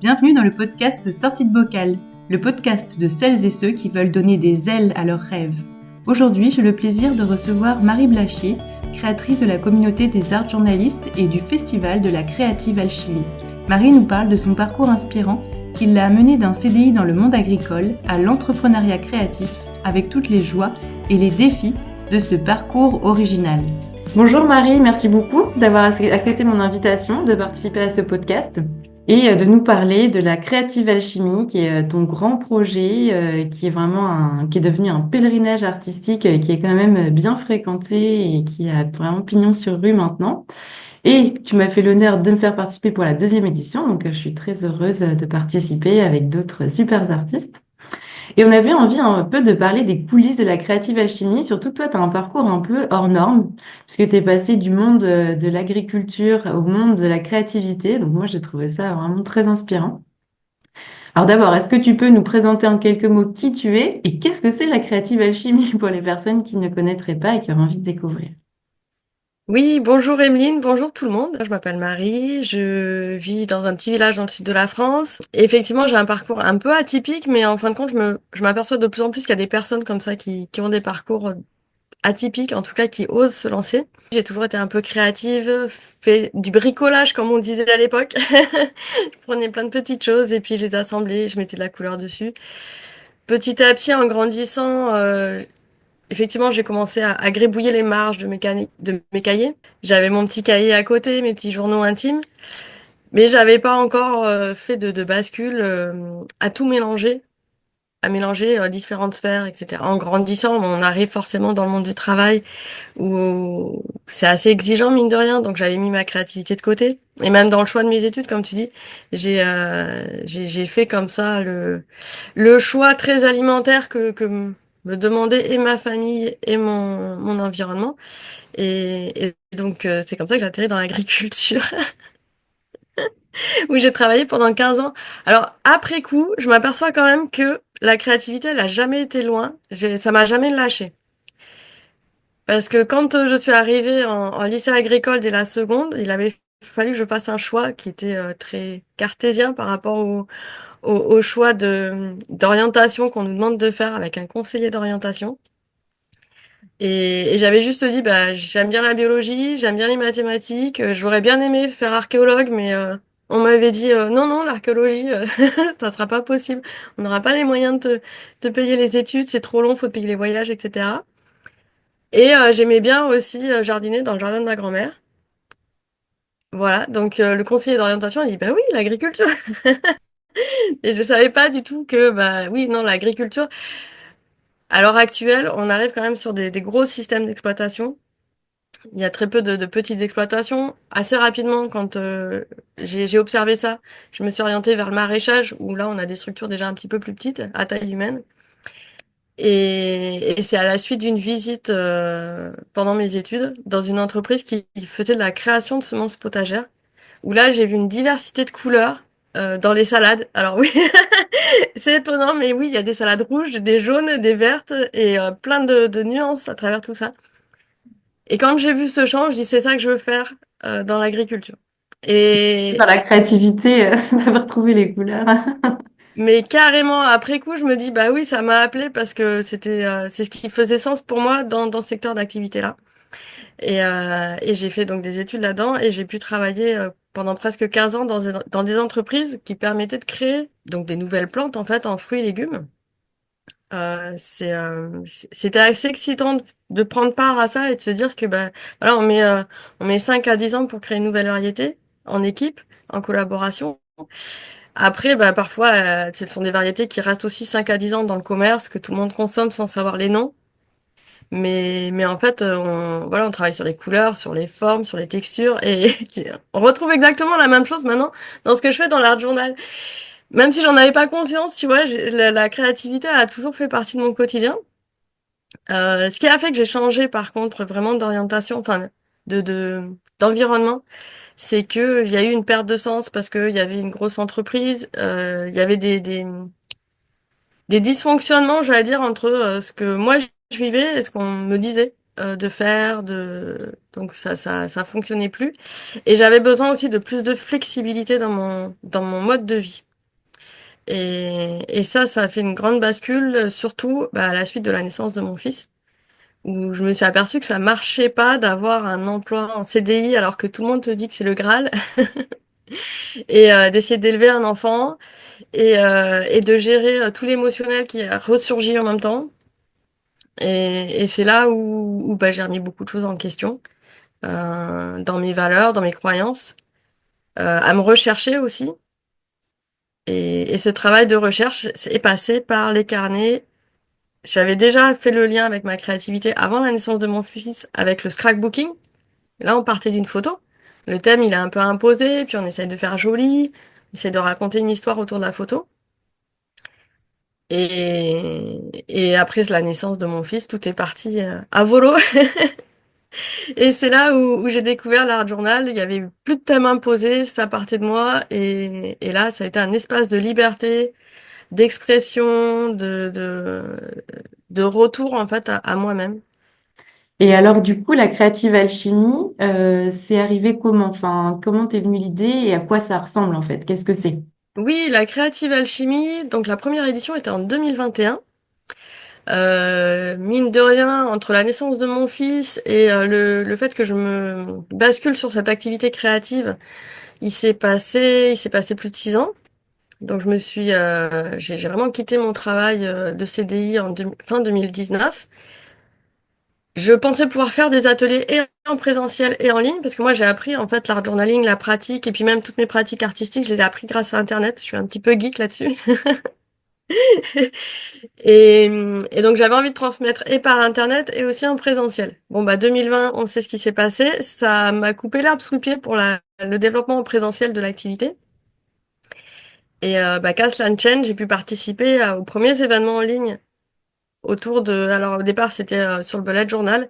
Bienvenue dans le podcast Sortie de bocal, le podcast de celles et ceux qui veulent donner des ailes à leurs rêves. Aujourd'hui, j'ai le plaisir de recevoir Marie Blachier, créatrice de la communauté des arts journalistes et du festival de la créative alchimie. Marie nous parle de son parcours inspirant qui l'a amenée d'un CDI dans le monde agricole à l'entrepreneuriat créatif avec toutes les joies et les défis de ce parcours original. Bonjour Marie, merci beaucoup d'avoir accepté mon invitation de participer à ce podcast et de nous parler de la créative alchimie qui est ton grand projet qui est vraiment qui est devenu un pèlerinage artistique qui est quand même bien fréquenté et qui a vraiment pignon sur rue maintenant. Et tu m'as fait l'honneur de me faire participer pour la deuxième édition, donc je suis très heureuse de participer avec d'autres super artistes. Et on avait envie un peu de parler des coulisses de la créative alchimie, surtout que toi, tu as un parcours un peu hors norme, puisque tu es passé du monde de l'agriculture au monde de la créativité. Donc moi, j'ai trouvé ça vraiment très inspirant. Alors d'abord, est-ce que tu peux nous présenter en quelques mots qui tu es et qu'est-ce que c'est la créative alchimie pour les personnes qui ne connaîtraient pas et qui auraient envie de découvrir? Oui, bonjour Emeline, bonjour tout le monde. Je m'appelle Marie, je vis dans un petit village dans le sud de la France. Et effectivement, j'ai un parcours un peu atypique, mais en fin de compte, je m'aperçois de plus en plus qu'il y a des personnes comme ça qui ont des parcours atypiques, en tout cas qui osent se lancer. J'ai toujours été un peu créative, fait du bricolage comme on disait à l'époque. Je prenais plein de petites choses et puis je les assemblais, je mettais de la couleur dessus. Petit à petit, en grandissant, effectivement, j'ai commencé à gribouiller les marges de mes cahiers. J'avais mon petit cahier à côté, mes petits journaux intimes, mais j'avais pas encore fait de bascule à tout mélanger, à mélanger différentes sphères, etc. En grandissant, on arrive forcément dans le monde du travail où c'est assez exigeant, mine de rien, donc j'avais mis ma créativité de côté. Et même dans le choix de mes études, comme tu dis, j'ai fait comme ça le choix très alimentaire que me demandait et ma famille et mon environnement. Et donc, c'est comme ça que j'ai atterri dans l'agriculture, où j'ai travaillé pendant 15 ans. Alors, après coup, je m'aperçois quand même que la créativité, elle a jamais été loin. Ça m'a jamais lâché. Parce que quand je suis arrivée en lycée agricole dès la seconde, il avait fallu que je fasse un choix qui était très cartésien par rapport au choix d'orientation qu'on nous demande de faire avec un conseiller d'orientation. Et j'avais juste dit, bah, j'aime bien la biologie, j'aime bien les mathématiques, j'aurais bien aimé faire archéologue, mais on m'avait dit, non, non, l'archéologie, ça sera pas possible. On n'aura pas les moyens de payer les études, c'est trop long, faut te payer les voyages, etc. Et j'aimais bien aussi jardiner dans le jardin de ma grand-mère. Voilà, donc le conseiller d'orientation, il dit, bah oui, l'agriculture. Et je savais pas du tout que, bah oui, non, l'agriculture, à l'heure actuelle, on arrive quand même sur des gros systèmes d'exploitation. Il y a très peu de petites exploitations. Assez rapidement, quand j'ai observé ça, je me suis orientée vers le maraîchage, où là, on a des structures déjà un petit peu plus petites, à taille humaine. Et c'est à la suite d'une visite pendant mes études dans une entreprise qui faisait de la création de semences potagères, où là, j'ai vu une diversité de couleurs dans les salades. Alors oui, c'est étonnant, mais oui, il y a des salades rouges, des jaunes, des vertes et plein de nuances à travers tout ça. Et quand j'ai vu ce champ, je dis c'est ça que je veux faire dans l'agriculture. Par Et la créativité d'avoir trouvé les couleurs. mais carrément après coup, je me dis bah oui, ça m'a appelé parce que c'est ce qui faisait sens pour moi dans ce secteur d'activité-là. Et j'ai fait donc des études là-dedans et j'ai pu travailler pendant presque 15 ans dans des entreprises qui permettaient de créer donc des nouvelles plantes en fait en fruits et légumes. C'était assez excitant de prendre part à ça et de se dire que bah voilà on met 5 à 10 ans pour créer une nouvelle variété en équipe, en collaboration. Après bah parfois ce sont des variétés qui restent aussi 5 à 10 ans dans le commerce que tout le monde consomme sans savoir les noms. Mais en fait on travaille sur les couleurs, sur les formes, sur les textures et on retrouve exactement la même chose maintenant dans ce que je fais dans l'art journal. Même si j'en avais pas conscience, tu vois, la créativité a toujours fait partie de mon quotidien. Ce qui a fait que j'ai changé, par contre, vraiment d'orientation, enfin, d'environnement, c'est que il y a eu une perte de sens parce qu'il y avait une grosse entreprise, il y avait des dysfonctionnements, j'allais dire, entre ce que moi je vivais et ce qu'on me disait de faire, donc ça fonctionnait plus. Et j'avais besoin aussi de plus de flexibilité dans mon mode de vie. Et ça a fait une grande bascule, surtout à la suite de la naissance de mon fils, où je me suis aperçue que ça marchait pas d'avoir un emploi en CDI alors que tout le monde te dit que c'est le Graal, et d'essayer d'élever un enfant et de gérer tout l'émotionnel qui a ressurgi en même temps. Et c'est là où j'ai remis beaucoup de choses en question, dans mes valeurs, dans mes croyances, à me rechercher aussi. Et ce travail de recherche est passé par les carnets. J'avais déjà fait le lien avec ma créativité avant la naissance de mon fils avec le scrapbooking. Là, on partait d'une photo. Le thème, il est un peu imposé, puis on essaye de faire joli, on essaie de raconter une histoire autour de la photo. Et après la naissance de mon fils, tout est parti à volo. Et c'est là où j'ai découvert l'art journal. Il y avait plus de thème imposé, ça partait de moi. Et là, ça a été un espace de liberté, d'expression, de retour en fait à moi-même. Et alors, du coup, la Creative Alchemy, c'est arrivé comment? Enfin, comment t'es venue l'idée et à quoi ça ressemble en fait? Qu'est-ce que c'est? Oui, la Creative Alchemy, donc la première édition était en 2021. Mine de rien, entre la naissance de mon fils et le fait que je me bascule sur cette activité créative, il s'est passé plus de 6 ans. Donc j'ai vraiment quitté mon travail de CDI fin 2019. Je pensais pouvoir faire des ateliers et en présentiel et en ligne, parce que moi j'ai appris en fait l'art journaling, la pratique, et puis même toutes mes pratiques artistiques, je les ai appris grâce à Internet. Je suis un petit peu geek là-dessus. Et, et donc j'avais envie de transmettre et par Internet et aussi en présentiel. Bon bah 2020, on sait ce qui s'est passé. Ça m'a coupé l'herbe sous le pied pour le développement en présentiel de l'activité. Et qu'à cela ne tienne, j'ai pu participer aux premiers événements en ligne autour de... Alors au départ c'était sur le bullet journal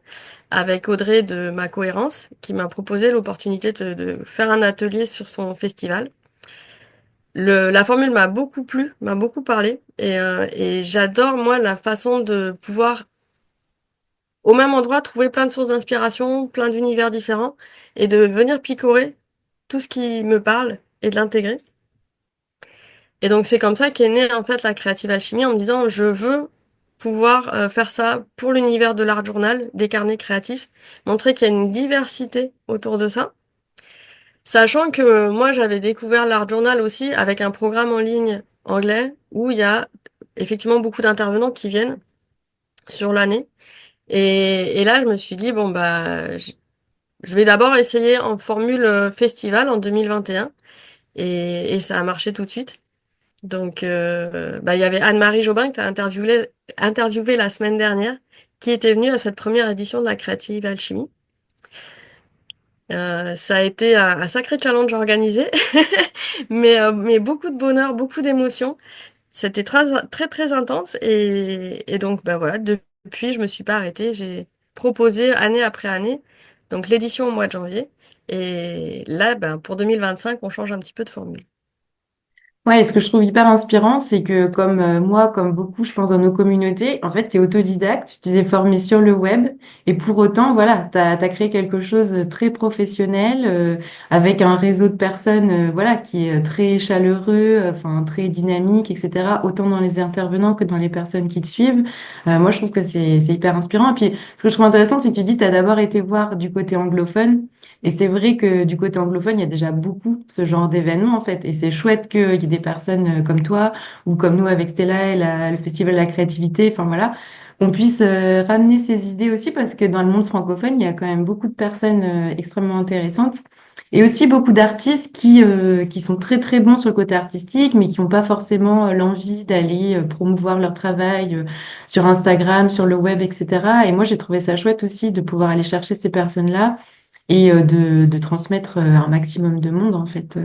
avec Audrey de Ma Cohérence qui m'a proposé l'opportunité de faire un atelier sur son festival. La formule m'a beaucoup plu, m'a beaucoup parlé et j'adore moi la façon de pouvoir au même endroit trouver plein de sources d'inspiration, plein d'univers différents et de venir picorer tout ce qui me parle et de l'intégrer. Et donc c'est comme ça qu'est née en fait la Creative Alchemy en me disant je veux pouvoir faire ça pour l'univers de l'art journal, des carnets créatifs, montrer qu'il y a une diversité autour de ça. Sachant que moi j'avais découvert l'art journal aussi avec un programme en ligne anglais où il y a effectivement beaucoup d'intervenants qui viennent sur l'année. Et là je me suis dit bon je vais d'abord essayer en formule festival en 2021 et ça a marché tout de suite. Donc, il y avait Anne-Marie Jobin que tu as interviewé la semaine dernière, qui était venue à cette première édition de la Creative Alchemy. Ça a été un sacré challenge organisé, mais beaucoup de bonheur, beaucoup d'émotions. C'était très, très, très intense et donc, voilà, depuis, je me suis pas arrêtée. J'ai proposé année après année, donc l'édition au mois de janvier. Et là, pour 2025, on change un petit peu de formule. Ouais, et ce que je trouve hyper inspirant, c'est que comme moi, comme beaucoup, je pense dans nos communautés, en fait, tu es autodidacte, tu t'es formé sur le web, et pour autant, voilà, tu as créé quelque chose de très professionnel, avec un réseau de personnes, voilà, qui est très chaleureux, enfin, très dynamique, etc., autant dans les intervenants que dans les personnes qui te suivent. Moi, je trouve que c'est hyper inspirant. Et puis, ce que je trouve intéressant, c'est que tu dis, tu as d'abord été voir du côté anglophone. Et c'est vrai que du côté anglophone, il y a déjà beaucoup ce genre d'événements en fait. Et c'est chouette qu'il y ait des personnes comme toi ou comme nous avec Stella et le Festival de la créativité, enfin voilà, on puisse ramener ces idées aussi parce que dans le monde francophone, il y a quand même beaucoup de personnes extrêmement intéressantes et aussi beaucoup d'artistes qui sont très très bons sur le côté artistique, mais qui n'ont pas forcément l'envie d'aller promouvoir leur travail sur Instagram, sur le web, etc. Et moi, j'ai trouvé ça chouette aussi de pouvoir aller chercher ces personnes-là et de transmettre un maximum de monde, en fait.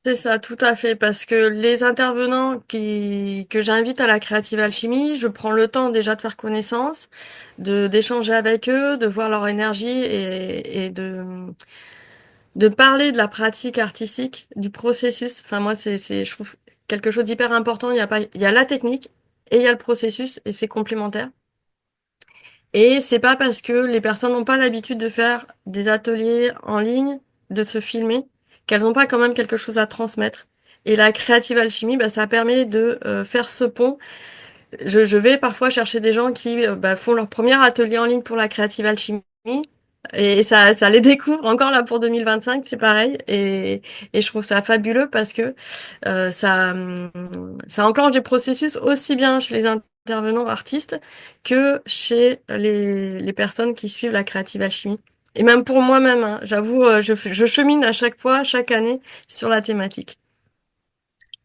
C'est ça, tout à fait, parce que les intervenants que j'invite à la Creative Alchemy, je prends le temps déjà de faire connaissance, d'échanger avec eux, de voir leur énergie et de parler de la pratique artistique, du processus. Enfin, moi, je trouve quelque chose d'hyper important. Il y a la technique et il y a le processus et c'est complémentaire. Et c'est pas parce que les personnes n'ont pas l'habitude de faire des ateliers en ligne, de se filmer, qu'elles n'ont pas quand même quelque chose à transmettre. Et la créative alchimie, bah, ça permet de faire ce pont. Je vais parfois chercher des gens qui bah, font leur premier atelier en ligne pour la créative alchimie. Et ça les découvre encore là pour 2025, c'est pareil. Et je trouve ça fabuleux parce que ça enclenche des processus aussi bien chez les intervenants artistes que chez les personnes qui suivent la créative alchimie. Et même pour moi-même, hein, j'avoue, je chemine à chaque fois, chaque année sur la thématique.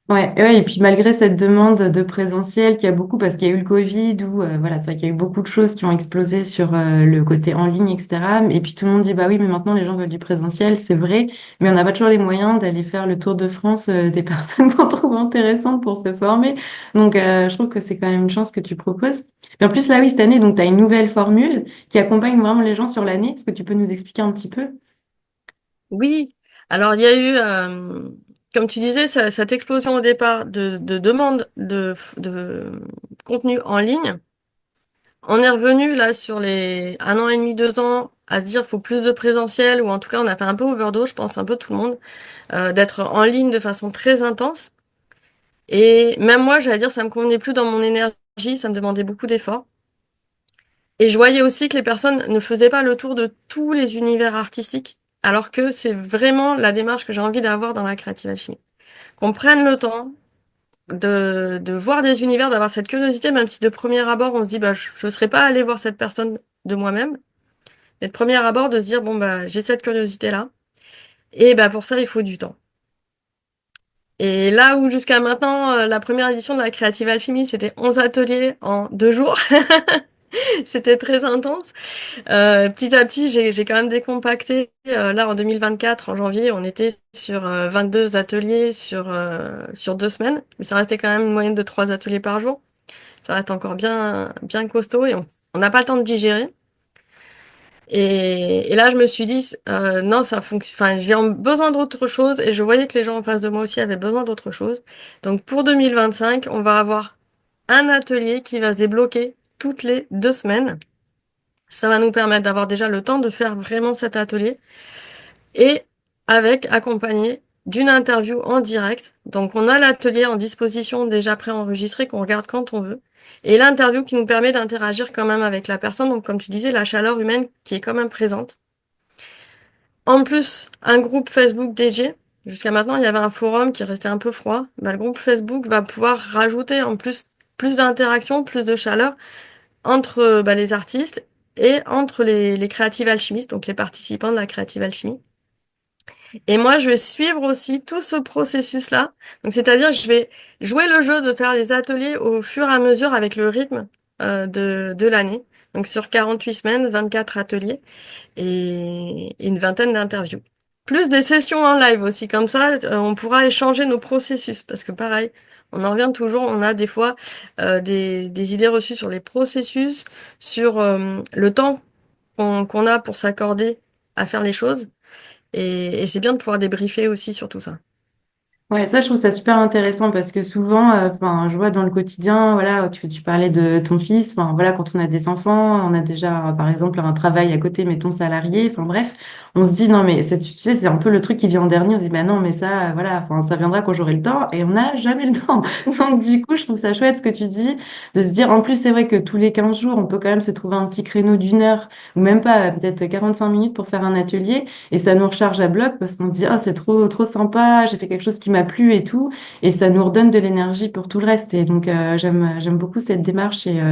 Ouais, ouais, et puis malgré cette demande de présentiel qu'il y a beaucoup, parce qu'il y a eu le Covid, où voilà, c'est vrai qu'il y a eu beaucoup de choses qui ont explosé sur le côté en ligne, etc. Et puis tout le monde dit, bah oui, mais maintenant les gens veulent du présentiel, c'est vrai, mais on n'a pas toujours les moyens d'aller faire le tour de France des personnes qu'on trouve intéressantes pour se former. Donc je trouve que c'est quand même une chance que tu proposes. Et en plus, là, oui, cette année, donc tu as une nouvelle formule qui accompagne vraiment les gens sur l'année. Est-ce que tu peux nous expliquer un petit peu? Oui, alors il y a eu, comme tu disais, cette explosion au départ de demandes de contenu en ligne. On est revenu là sur les 1 an et demi, 2 ans à se dire faut plus de présentiel, ou en tout cas on a fait un peu overdose, je pense un peu tout le monde, d'être en ligne de façon très intense. Et même moi, j'allais dire, ça me convenait plus dans mon énergie, ça me demandait beaucoup d'efforts. Et je voyais aussi que les personnes ne faisaient pas le tour de tous les univers artistiques, alors que c'est vraiment la démarche que j'ai envie d'avoir dans la Creative Alchemy. Qu'on prenne le temps de voir des univers, d'avoir cette curiosité, même si de premier abord on se dit bah je ne serais pas allé voir cette personne de moi-même, mais de premier abord de se dire bon bah j'ai cette curiosité-là, et bah pour ça il faut du temps. Et là où jusqu'à maintenant, la première édition de la Creative Alchemy, c'était 11 ateliers en 2 jours, c'était très intense. Petit à petit, j'ai quand même décompacté. Là, en 2024, en janvier, on était sur 22 ateliers sur 2 semaines. Mais ça restait quand même une moyenne de 3 ateliers par jour. Ça reste encore bien, bien costaud et on n'a pas le temps de digérer. Et là, je me suis dit, non, ça fonctionne. Enfin, j'ai besoin d'autre chose et je voyais que les gens en face de moi aussi avaient besoin d'autre chose. Donc, pour 2025, on va avoir un atelier qui va se débloquer toutes les 2 semaines. Ça va nous permettre d'avoir déjà le temps de faire vraiment cet atelier et avec accompagné d'une interview en direct. Donc on a l'atelier en disposition déjà préenregistré qu'on regarde quand on veut. Et l'interview qui nous permet d'interagir quand même avec la personne. Donc comme tu disais, la chaleur humaine qui est quand même présente. En plus, un groupe Facebook dédié. Jusqu'à maintenant, il y avait un forum qui restait un peu froid. Bah, le groupe Facebook va pouvoir rajouter en plus d'interaction, plus de chaleur entre bah, les artistes et entre les créatives alchimistes, donc les participants de la créative alchimie. Et moi, je vais suivre aussi tout ce processus-là. Donc, c'est-à-dire, je vais jouer le jeu de faire les ateliers au fur et à mesure avec le rythme de l'année. Donc, sur 48 semaines, 24 ateliers et une vingtaine d'interviews. Plus des sessions en live aussi. Comme ça, on pourra échanger nos processus. Parce que pareil, on en revient toujours, on a des fois des idées reçues sur les processus, sur le temps qu'on a pour s'accorder à faire les choses. Et c'est bien de pouvoir débriefer aussi sur tout ça. Ouais, ça, je trouve ça super intéressant parce que souvent, enfin, je vois dans le quotidien, voilà, tu parlais de ton fils, enfin, voilà, quand on a des enfants, on a déjà, par exemple, un travail à côté, mettons salarié, enfin, bref, on se dit, non, mais tu sais, c'est un peu le truc qui vient en dernier, on se dit, bah non, mais ça, voilà, enfin, ça viendra quand j'aurai le temps et on n'a jamais le temps. Donc, du coup, je trouve ça chouette ce que tu dis, de se dire, en plus, c'est vrai que tous les 15 jours, on peut quand même se trouver un petit créneau d'1 heure ou même pas, peut-être 45 minutes pour faire un atelier. Et ça nous recharge à bloc parce qu'on se dit, ah, c'est trop, trop sympa, j'ai fait quelque chose qui m'a plu et tout. Et ça nous redonne de l'énergie pour tout le reste. Et donc, j'aime beaucoup cette démarche. Et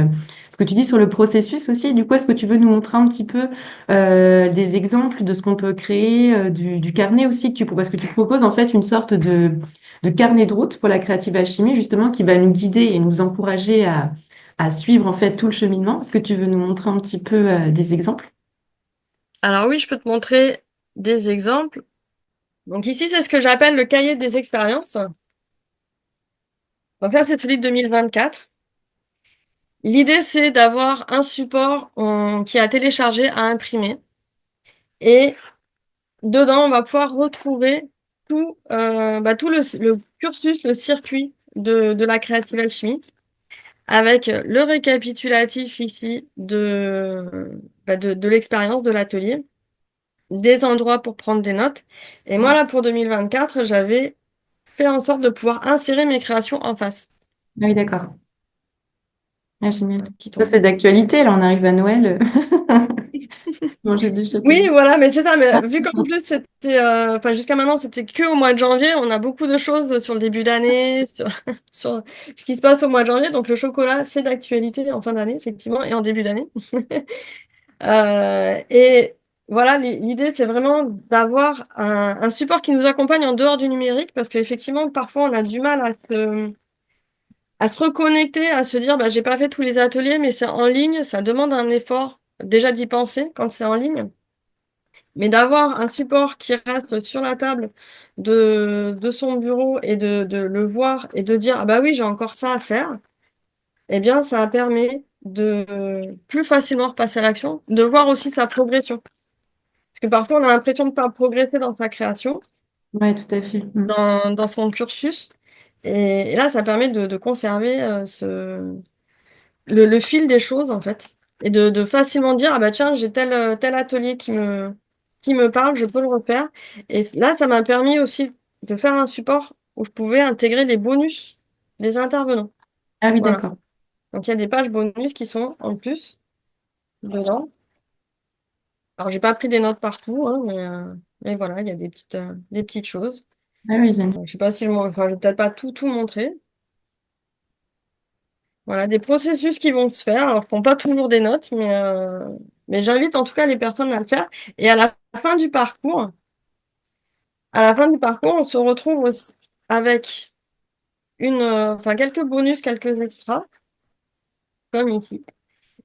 ce que tu dis sur le processus aussi, du coup, est-ce que tu veux nous montrer un petit peu des exemples de ce qu'on peut créer, du carnet aussi parce que tu proposes en fait une sorte de carnet de route pour la créative alchimie, justement, qui va nous guider et nous encourager à suivre en fait tout le cheminement. Est-ce que tu veux nous montrer un petit peu des exemples? Alors oui, je peux te montrer des exemples. Donc ici, c'est ce que j'appelle le cahier des expériences. Donc là, c'est celui de 2024. L'idée, c'est d'avoir un support qui est à télécharger, à imprimer. Et dedans, on va pouvoir retrouver tout le cursus, le circuit de la Creative Alchemy, avec le récapitulatif ici de l'expérience de l'atelier, des endroits pour prendre des notes. Et moi, là, pour 2024, j'avais fait en sorte de pouvoir insérer mes créations en face. Ah oui, d'accord. Ah, génial. Voilà, qui Ça, tombe. c'est d'actualité. Là, on arrive à Noël. Manger du Oui, chocolat. voilà, mais c'est ça. Mais vu qu'en plus c'était, enfin jusqu'à maintenant c'était que au mois de janvier, on a beaucoup de choses sur le début d'année, sur, sur ce qui se passe au mois de janvier. Donc le chocolat, c'est d'actualité en fin d'année, effectivement, et en début d'année. Et voilà, l'idée, c'est vraiment d'avoir un support qui nous accompagne en dehors du numérique, parce qu'effectivement, parfois, on a du mal à se reconnecter, à se dire, bah, j'ai pas fait tous les ateliers, mais c'est en ligne, ça demande un effort déjà d'y penser quand c'est en ligne. Mais d'avoir un support qui reste sur la table de son bureau et de le voir et de dire, ah bah oui, j'ai encore ça à faire, eh bien, ça permet de plus facilement repasser à l'action, de voir aussi sa progression. Parce que parfois, on a l'impression de ne pas progresser dans sa création, Ouais, tout à fait. Mm. dans son cursus. Et là, ça permet de conserver le fil des choses, en fait. Et de facilement dire, ah bah tiens, j'ai tel atelier qui me parle, je peux le refaire. Et là, ça m'a permis aussi de faire un support où je pouvais intégrer les bonus des intervenants. Ah oui, Voilà. d'accord. Donc, il y a des pages bonus qui sont en plus dedans. Alors, j'ai pas pris des notes partout, hein, mais voilà, il y a des petites choses. Ah oui, génial. Je sais pas si enfin, je vais peut-être pas tout montrer. Voilà, des processus qui vont se faire. Alors, font pas toujours des notes, mais j'invite en tout cas les personnes à le faire. Et fin du parcours, à la fin du parcours, on se retrouve avec enfin, quelques bonus, quelques extras, comme ici.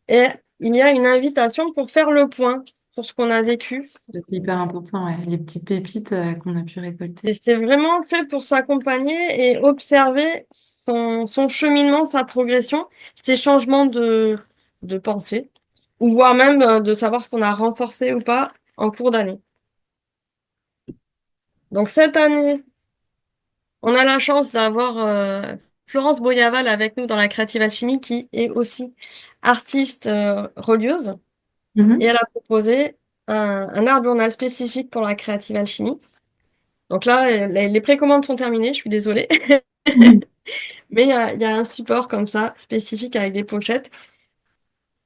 Et il y a une invitation pour faire le point sur ce qu'on a vécu. Ça, c'est hyper important, ouais. Les petites pépites qu'on a pu récolter. Et c'est vraiment fait pour s'accompagner et observer son cheminement, sa progression, ses changements de pensée, ou voire même de savoir ce qu'on a renforcé ou pas en cours d'année. Donc cette année, on a la chance d'avoir Florence Boyaval avec nous dans la Creative Alchimie, qui est aussi artiste relieuse, et elle Mhm. a proposé un art journal spécifique pour la Creative Alchimie. Donc là, les précommandes sont terminées, je suis désolée. Mhm. Mais il y a un support comme ça, spécifique avec des pochettes,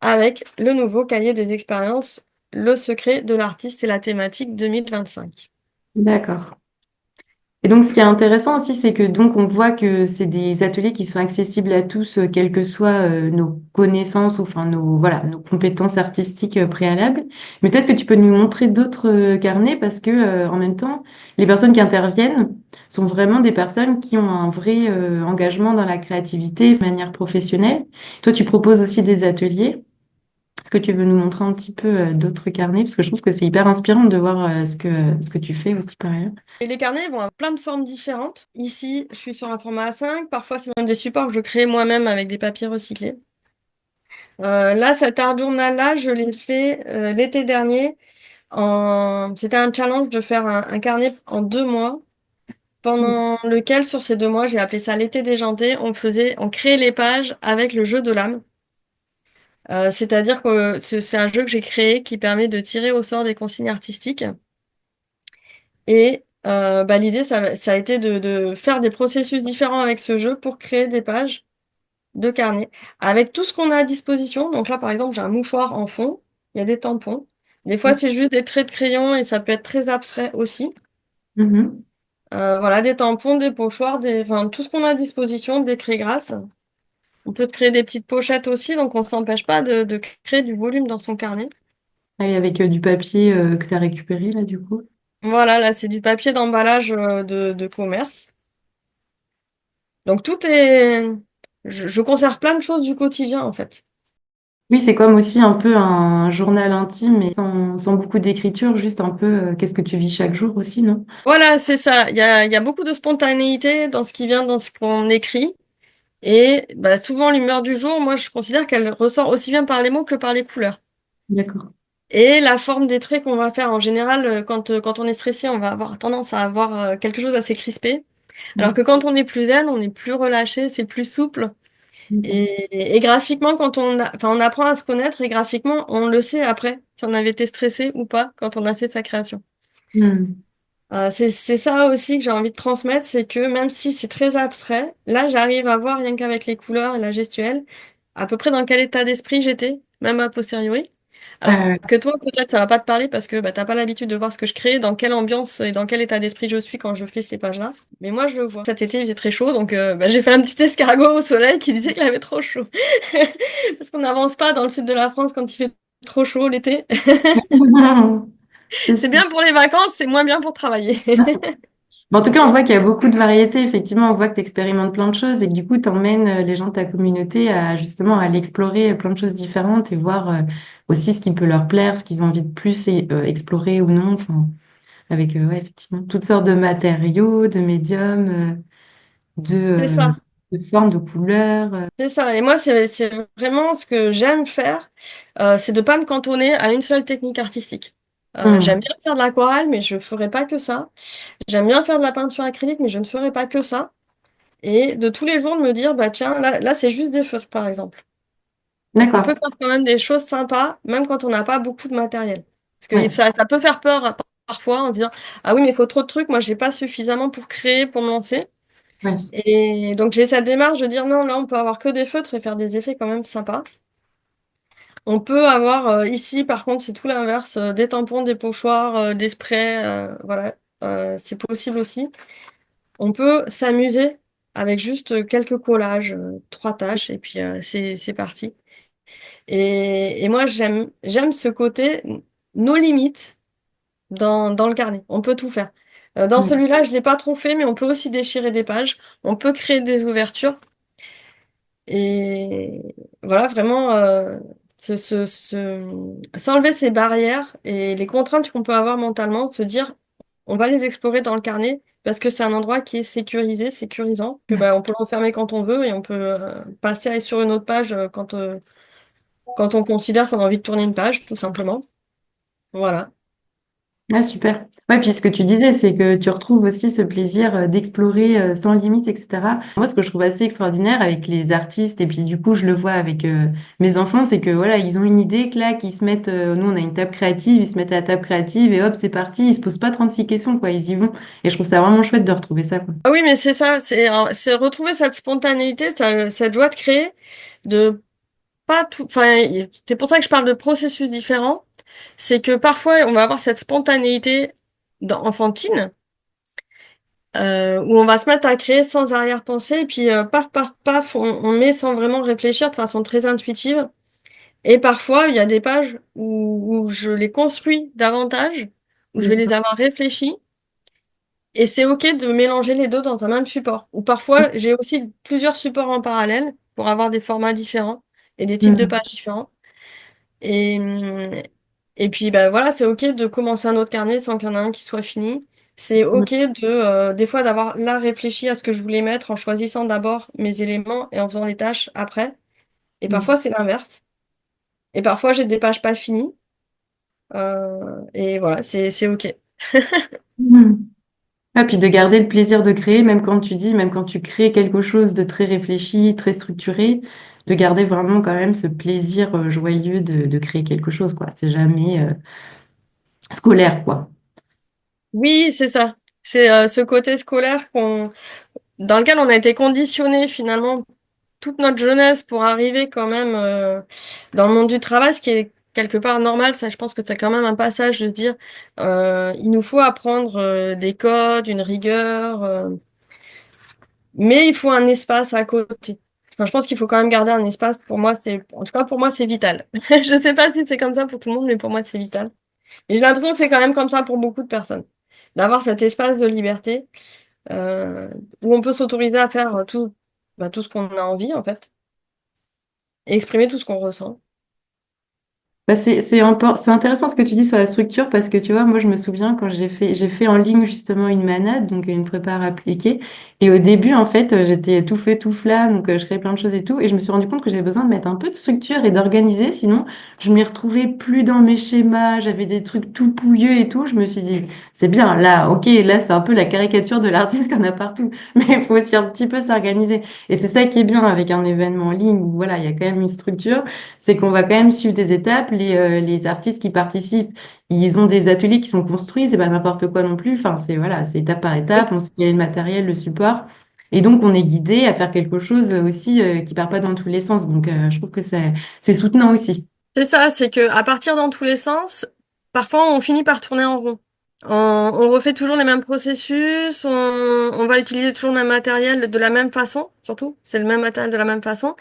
avec le nouveau cahier des expériences, le secret de l'artiste et la thématique 2025. D'accord. Et donc, ce qui est intéressant aussi, c'est que donc on voit que c'est des ateliers qui sont accessibles à tous, quelles que soient nos connaissances ou enfin nos voilà nos compétences artistiques préalables. Mais peut-être que tu peux nous montrer d'autres carnets parce que en même temps, les personnes qui interviennent sont vraiment des personnes qui ont un vrai engagement dans la créativité de manière professionnelle. Toi, tu proposes aussi des ateliers. Est-ce que tu veux nous montrer un petit peu d'autres carnets? Parce que je trouve que c'est hyper inspirant de voir ce que tu fais aussi par ailleurs. Et les carnets vont avoir plein de formes différentes. Ici, je suis sur un format A5. Parfois, c'est même des supports que je crée moi-même avec des papiers recyclés. Là, cet art journal-là, je l'ai fait l'été dernier. C'était un challenge de faire un carnet en 2 mois, pendant lequel, sur ces 2 mois, j'ai appelé ça l'été déjanté. On créait les pages avec le jeu de l'âme. C'est-à-dire que c'est un jeu que j'ai créé qui permet de tirer au sort des consignes artistiques. Et bah, l'idée, ça a été de faire des processus différents avec ce jeu pour créer des pages de carnet avec tout ce qu'on a à disposition. Donc là, par exemple, j'ai un mouchoir en fond, il y a des tampons. Des fois, c'est juste des traits de crayon et ça peut être très abstrait aussi. Mhm. Voilà, des tampons, des pochoirs, enfin, tout ce qu'on a à disposition, des crayons. On peut créer des petites pochettes aussi, donc on ne s'empêche pas de créer du volume dans son carnet. Ah oui, avec du papier que tu as récupéré là, du coup. Voilà, là, c'est du papier d'emballage de commerce. Donc tout est... je conserve plein de choses du quotidien, en fait. Oui, c'est comme aussi un peu un journal intime, mais sans beaucoup d'écriture, juste un peu qu'est-ce que tu vis chaque jour aussi, non? Voilà, c'est ça. Il y a beaucoup de spontanéité dans ce qui vient, dans ce qu'on écrit. Et bah, souvent, l'humeur du jour, moi, je considère qu'elle ressort aussi bien par les mots que par les couleurs. D'accord. Et la forme des traits qu'on va faire, en général, quand on est stressé, on va avoir tendance à avoir quelque chose d'assez crispé. Alors que Oui. quand on est plus zen, on est plus relâché, c'est plus souple. Ok. Et graphiquement, enfin, on apprend à se connaître et graphiquement, on le sait après si on avait été stressé ou pas quand on a fait sa création. Hmm. C'est ça aussi que j'ai envie de transmettre, c'est que même si c'est très abstrait, là j'arrive à voir rien qu'avec les couleurs et la gestuelle, à peu près dans quel état d'esprit j'étais, même a posteriori. Alors Euh, que toi, peut-être ça va pas te parler parce que bah, t'as pas l'habitude de voir ce que je crée, dans quelle ambiance et dans quel état d'esprit je suis quand je fais ces pages-là. Mais moi je le vois. Cet été il faisait très chaud, donc bah, j'ai fait un petit escargot au soleil qui disait qu'il avait trop chaud. Parce qu'on n'avance pas dans le sud de la France quand il fait trop chaud l'été. c'est C'est sûr. bien pour les vacances, c'est moins bien pour travailler. Mais en tout cas, on voit qu'il y a beaucoup de variétés. Effectivement, on voit que tu expérimentes plein de choses et que du coup, tu emmènes les gens de ta communauté à justement à aller explorer plein de choses différentes et voir aussi ce qui peut leur plaire, ce qu'ils ont envie de plus explorer ou non. Enfin, avec ouais, effectivement toutes sortes de matériaux, de médiums, de, C'est euh, ça. de formes, de couleurs. C'est ça. Et moi, c'est vraiment ce que j'aime faire, c'est de pas me cantonner à une seule technique artistique. J'aime Hmm. bien faire de l'aquarelle, mais je ferai pas que ça. J'aime bien faire de la peinture acrylique, mais je ne ferai pas que ça. Et de tous les jours de me dire, bah tiens, là c'est juste des feutres, par exemple. Donc on peut D'accord. faire quand même des choses sympas, même quand on n'a pas beaucoup de matériel. Parce que Ouais. ça peut faire peur parfois en disant, ah oui, mais il faut trop de trucs, moi j'ai pas suffisamment pour créer, pour me lancer. Ouais. Et donc j'ai cette démarche de dire non, là on peut avoir que des feutres et faire des effets quand même sympas. On peut avoir ici, par contre, c'est tout l'inverse, des tampons, des pochoirs, des sprays, voilà, c'est possible aussi. On peut s'amuser avec juste quelques collages, trois tâches, et puis c'est parti. Et moi, j'aime ce côté, nos limites dans le carnet. On peut tout faire. Dans Hmm. celui-là, je l'ai pas trop fait, mais on peut aussi déchirer des pages. On peut créer des ouvertures. Et voilà, vraiment, s'enlever ces barrières et les contraintes qu'on peut avoir mentalement, se dire, on va les explorer dans le carnet parce que c'est un endroit qui est sécurisé, sécurisant, que bah, on peut l'enfermer quand on veut et on peut passer sur une autre page quand on considère qu'on a envie de tourner une page, tout simplement. Voilà. Ah, super. Ouais, puis ce que tu disais, c'est que tu retrouves aussi ce plaisir d'explorer sans limite, etc. Moi, ce que je trouve assez extraordinaire avec les artistes, et puis du coup, je le vois avec mes enfants, c'est que voilà, ils ont une idée, clac, ils se mettent, nous, on a une table créative, ils se mettent à la table créative, et hop, c'est parti, ils se posent pas 36 questions, quoi, ils y vont. Et je trouve ça vraiment chouette de retrouver ça, quoi. Ah oui, mais c'est ça, c'est retrouver cette spontanéité, cette joie de créer, de pas tout, enfin, c'est pour ça que je parle de processus différents. C'est que parfois, on va avoir cette spontanéité enfantine, où on va se mettre à créer sans arrière-pensée, et puis paf, paf, paf, on met sans vraiment réfléchir de façon très intuitive. Et parfois, il y a des pages où je les construis davantage, où je vais les avoir réfléchies, et c'est OK de mélanger les deux dans un même support. Ou parfois, j'ai aussi plusieurs supports en parallèle pour avoir des formats différents et des types de Mm. pages différents. Et, et puis bah voilà, c'est OK de commencer un autre carnet sans qu'il y en ait un qui soit fini. C'est Mm. OK de des fois d'avoir là réfléchi à ce que je voulais mettre en choisissant d'abord mes éléments et en faisant les tâches après. Et Mm. parfois c'est l'inverse. Et parfois j'ai des pages pas finies. Et voilà, c'est OK. Mm. Ah, puis de garder le plaisir de créer, même quand tu dis, même quand tu crées quelque chose de très réfléchi, très structuré, de garder vraiment quand même ce plaisir joyeux de créer quelque chose, quoi. C'est jamais scolaire, quoi. Oui, c'est ça. C'est ce côté scolaire dans lequel on a été conditionné finalement toute notre jeunesse pour arriver quand même dans le monde du travail, ce qui est quelque part normal. Ça, je pense que c'est quand même un passage de dire il nous faut apprendre des codes, une rigueur, mais il faut un espace à côté. Enfin, je pense qu'il faut quand même garder un espace. Pour moi, en tout cas pour moi, c'est vital. Je sais pas si c'est comme ça pour tout le monde, mais pour moi, c'est vital. Et j'ai l'impression que c'est quand même comme ça pour beaucoup de personnes, d'avoir cet espace de liberté euh, où on peut s'autoriser à faire tout ce qu'on a envie en fait et exprimer tout ce qu'on ressent. Bah, c'est intéressant ce que tu dis sur la structure parce que tu vois, moi je me souviens quand j'ai fait en ligne justement une manade, donc une prépa appliquée. Et au début, en fait, j'étais tout fait, tout flat, donc je créais plein de choses et tout. Et je me suis rendu compte que j'avais besoin de mettre un peu de structure et d'organiser, sinon je m'y retrouvais plus dans mes schémas, j'avais des trucs tout pouilleux et tout. Je me suis dit, c'est bien, là, ok, là c'est un peu la caricature de l'artiste qu'on a partout, mais il faut aussi un petit peu s'organiser. Et c'est ça qui est bien avec un événement en ligne où voilà, il y a quand même une structure, c'est qu'on va quand même suivre des étapes. les artistes qui participent, ils ont des ateliers qui sont construits, c'est pas n'importe quoi non plus. Enfin, c'est voilà, c'est étape par étape, Oui, on sait quel est le matériel, le support. Et donc, on est guidé à faire quelque chose aussi qui part pas dans tous les sens. Donc, je trouve que c'est soutenant aussi. c'est ça, c'est que à partir dans tous les sens, parfois on finit par tourner en rond. On refait toujours les mêmes processus, on va utiliser toujours le même matériel de la même façon, surtout, c'est le même matériel de la même façon.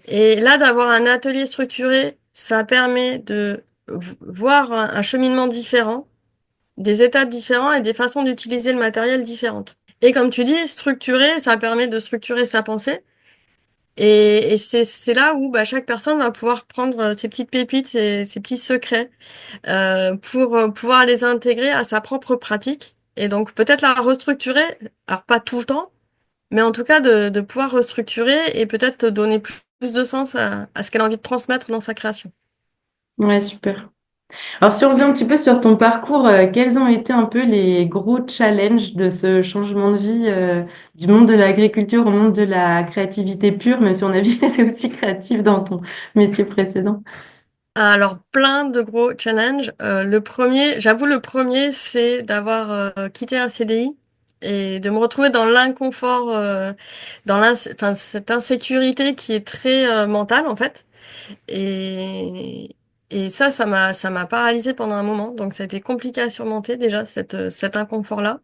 Et là, d'avoir un atelier structuré, ça permet de voir un cheminement différent, des étapes différentes et des façons d'utiliser le matériel différentes. Et comme tu dis, structurer, ça permet de structurer sa pensée. Et c'est là où bah, chaque personne va pouvoir prendre ses petites pépites, ses petits secrets, pour pouvoir les intégrer à sa propre pratique. Et donc peut-être la restructurer, alors pas tout le temps, mais en tout cas de pouvoir restructurer et peut-être donner plus de sens à ce qu'elle a envie de transmettre dans sa création. Ouais, super. Alors, si on revient un petit peu sur ton parcours, quels ont été un peu les gros challenges de ce changement de vie du monde de l'agriculture au monde de la créativité pure, même si on a vu que tu aussi créatif dans ton métier précédent? Alors, plein de gros challenges. J'avoue, le premier, c'est d'avoir quitté un CDI et de me retrouver dans l'inconfort, enfin, cette insécurité qui est très mentale, en fait. Et, et ça m'a paralysée pendant un moment. Donc, ça a été compliqué à surmonter, déjà, cet inconfort-là.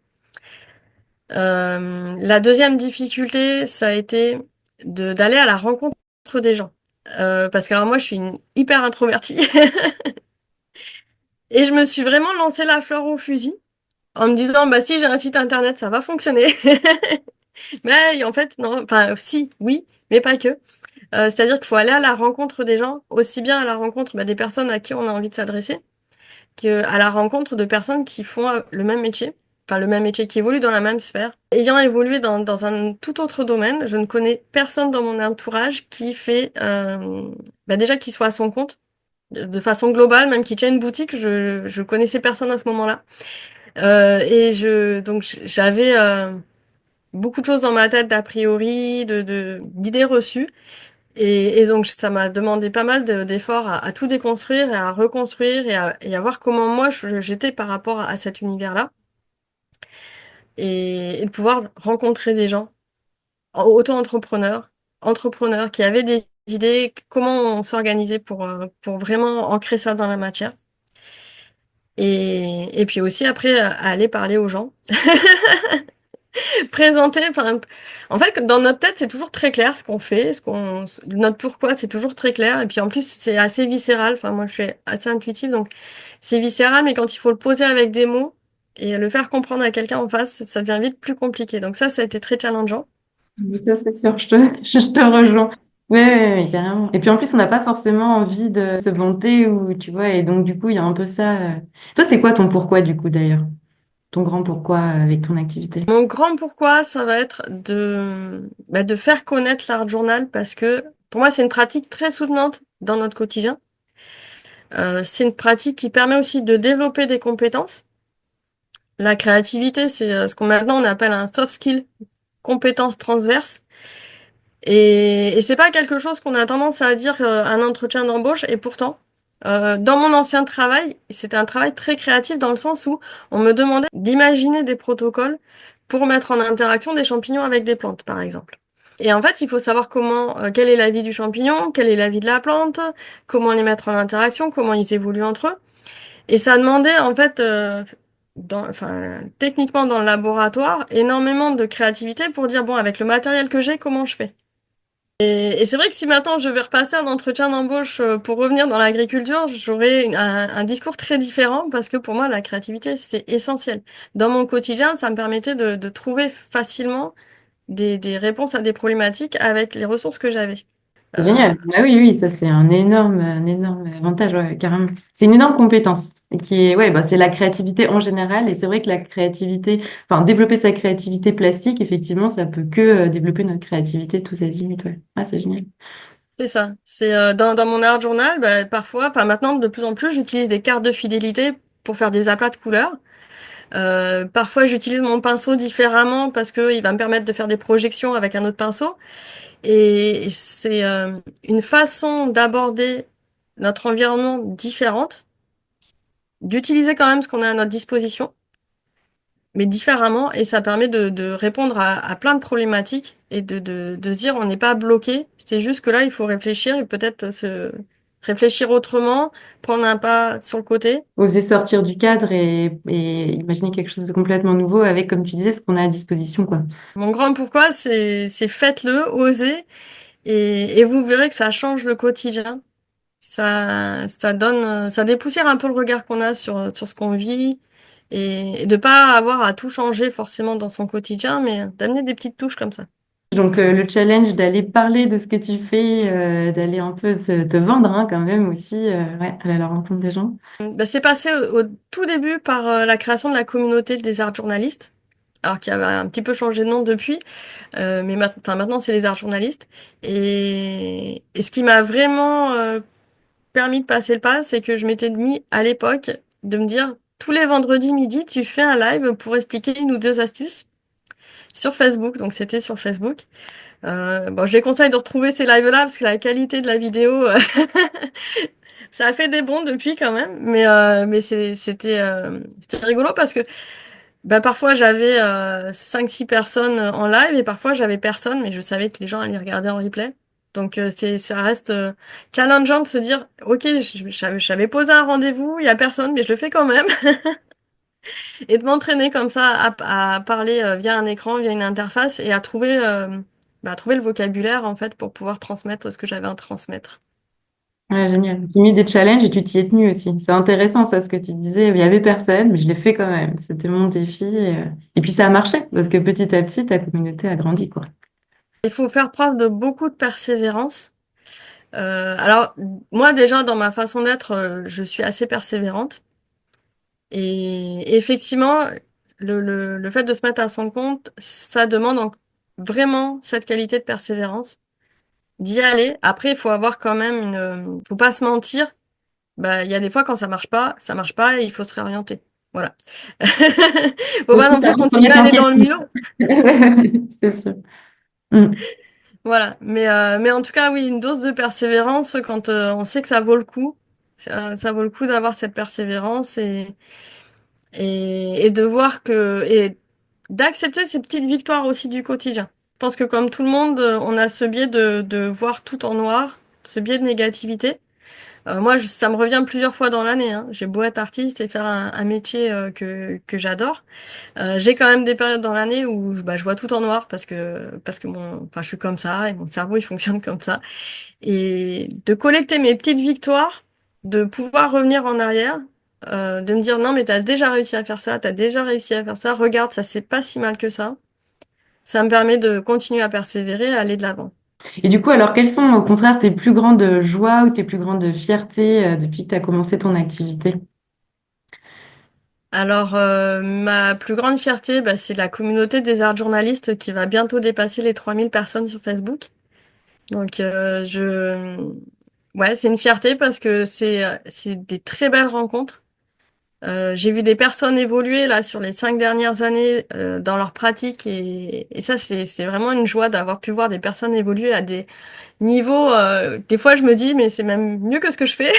La deuxième difficulté, ça a été d'aller à la rencontre des gens. Parce que alors moi, je suis une hyper introvertie. Et je me suis vraiment lancé la fleur au fusil en me disant, bah si j'ai un site internet, ça va fonctionner. Mais en fait, non, enfin si, oui, mais pas que. C'est-à-dire qu'il faut aller à la rencontre des gens, aussi bien à la rencontre bah, des personnes à qui on a envie de s'adresser, qu'à la rencontre de personnes qui font le même métier, enfin le même métier, qui évolue dans la même sphère. Ayant évolué dans un tout autre domaine, je ne connais personne dans mon entourage qui fait, bah, déjà qui soit à son compte de façon globale, même qui tient une boutique, je connaissais personne à ce moment-là. J'avais beaucoup de choses dans ma tête d'a priori, d'idées reçues, et donc ça m'a demandé pas mal d'efforts à tout déconstruire et à reconstruire et à voir comment moi j'étais par rapport à cet univers-là, et de pouvoir rencontrer des gens, auto-entrepreneurs, entrepreneurs qui avaient des idées, comment on s'organisait pour vraiment ancrer ça dans la matière. Et puis aussi après aller parler aux gens, présenter. Enfin, en fait, dans notre tête, c'est toujours très clair ce qu'on fait, notre pourquoi, c'est toujours très clair. Et puis en plus, c'est assez viscéral. Enfin, moi, je suis assez intuitive, donc c'est viscéral. Mais quand il faut le poser avec des mots et le faire comprendre à quelqu'un en face, ça devient vite plus compliqué. Donc ça a été très challengeant. Oui, ça, c'est sûr, je te rejoins. Oui, oui, carrément. Et puis en plus, on n'a pas forcément envie de se vanter ou tu vois, et donc du coup, il y a un peu ça. Toi, c'est quoi ton pourquoi du coup d'ailleurs? Ton grand pourquoi avec ton activité? Mon grand pourquoi, ça va être de faire connaître l'art journal parce que pour moi, c'est une pratique très soutenante dans notre quotidien. C'est une pratique qui permet aussi de développer des compétences. La créativité, c'est ce qu'on maintenant on appelle un soft skill, compétence transverse. Et c'est pas quelque chose qu'on a tendance à dire un entretien d'embauche. Et pourtant, dans mon ancien travail, c'était un travail très créatif dans le sens où on me demandait d'imaginer des protocoles pour mettre en interaction des champignons avec des plantes, par exemple. Et en fait, il faut savoir quelle est la vie du champignon, quelle est la vie de la plante, comment les mettre en interaction, comment ils évoluent entre eux. Et ça demandait en fait, enfin, techniquement dans le laboratoire, énormément de créativité pour dire, bon, avec le matériel que j'ai, comment je fais? Et c'est vrai que si maintenant je vais repasser un entretien d'embauche pour revenir dans l'agriculture, j'aurai un discours très différent parce que pour moi, la créativité, c'est essentiel. Dans mon quotidien, ça me permettait de trouver facilement des réponses à des problématiques avec les ressources que j'avais. C'est Euh, génial. Bah oui, oui, ça c'est un énorme avantage, ouais, carrément. C'est une énorme compétence et qui est, ouais, bah, c'est la créativité en général. Et c'est vrai que la créativité, enfin, développer sa créativité plastique, effectivement, ça peut que développer notre créativité tous azimuts, ouais. Ah, c'est génial. c'est ça. C'est dans mon art journal, bah, parfois, enfin maintenant de plus en plus, j'utilise des cartes de fidélité pour faire des aplats de couleurs. Parfois, j'utilise mon pinceau différemment parce que il va me permettre de faire des projections avec un autre pinceau. Et c'est une façon d'aborder notre environnement différente, d'utiliser quand même ce qu'on a à notre disposition, mais différemment, et ça permet de répondre à plein de problématiques et de se dire on n'est pas bloqué, c'est juste que là, il faut réfléchir et peut-être se réfléchir autrement, prendre un pas sur le côté. Oser sortir du cadre et imaginer quelque chose de complètement nouveau avec, comme tu disais, ce qu'on a à disposition, quoi. Mon grand pourquoi, c'est faites-le, osez, et vous verrez que ça change le quotidien. Ça donne, ça dépoussière un peu le regard qu'on a sur ce qu'on vit et de pas avoir à tout changer forcément dans son quotidien, mais d'amener des petites touches comme ça. Donc, le challenge d'aller parler de ce que tu fais, d'aller un peu te vendre, hein, quand même aussi, ouais, aller à la rencontre des gens. Bah, c'est passé au tout début par la création de la communauté des arts journalistes, alors qui avait un petit peu changé de nom depuis, mais enfin, maintenant c'est les arts journalistes. Et ce qui m'a vraiment permis de passer le pas, c'est que je m'étais mis à l'époque de me dire tous les vendredis midi, tu fais un live pour expliquer une ou deux astuces sur Facebook. Donc c'était sur Facebook. Bon, je les conseille de retrouver ces lives-là parce que la qualité de la vidéo, ça a fait des bons depuis quand même. Mais c'était rigolo parce que bah, parfois j'avais 5-6 personnes en live et parfois j'avais personne, mais je savais que les gens allaient regarder en replay. Donc ça reste challengeant de se dire, ok, j'avais posé un rendez-vous, il y a personne, mais je le fais quand même. Et de m'entraîner comme ça à parler via un écran, via une interface et à trouver le vocabulaire en fait pour pouvoir transmettre ce que j'avais à transmettre. Ouais, génial. Tu as mis des challenges et tu t'y es tenu aussi. C'est intéressant, ça, ce que tu disais. Il y avait personne, mais je l'ai fait quand même. C'était mon défi. Et puis, ça a marché parce que petit à petit, ta communauté a grandi, quoi. Il faut faire preuve de beaucoup de persévérance. Alors moi déjà dans ma façon d'être, je suis assez persévérante et effectivement le fait de se mettre à son compte, ça demande vraiment cette qualité de persévérance, d'y aller. Après, il faut avoir quand même faut pas se mentir. Bah, il y a des fois quand ça marche pas et il faut se réorienter. Voilà. Faut pas Aussi, non ça plus faut se continuer à remettre en aller dans le question. mur. C'est sûr. Mm. Voilà. Mais en tout cas, oui, une dose de persévérance quand on sait que ça vaut le coup. Ça vaut le coup d'avoir cette persévérance et de voir et d'accepter ces petites victoires aussi du quotidien. Je pense que comme tout le monde, on a ce biais de voir tout en noir, ce biais de négativité. Moi, ça me revient plusieurs fois dans l'année, hein. J'ai beau être artiste et faire un métier que j'adore. J'ai quand même des périodes dans l'année où bah, je vois tout en noir parce que enfin, je suis comme ça et mon cerveau il fonctionne comme ça. Et de collecter mes petites victoires, de pouvoir revenir en arrière, de me dire non mais t'as déjà réussi à faire ça, t'as déjà réussi à faire ça. Regarde, ça c'est pas si mal que ça. Ça me permet de continuer à persévérer, à aller de l'avant. Et du coup, alors, quelles sont au contraire tes plus grandes joies ou tes plus grandes fiertés depuis que tu as commencé ton activité? Alors, ma plus grande fierté, bah, c'est la communauté des arts journalistes qui va bientôt dépasser les 3000 personnes sur Facebook. Donc, ouais, c'est une fierté parce que c'est des très belles rencontres. J'ai vu des personnes évoluer là sur les 5 dernières années dans leur pratique et ça, c'est vraiment une joie d'avoir pu voir des personnes évoluer à des niveaux. Des fois, je me dis, mais c'est même mieux que ce que je fais.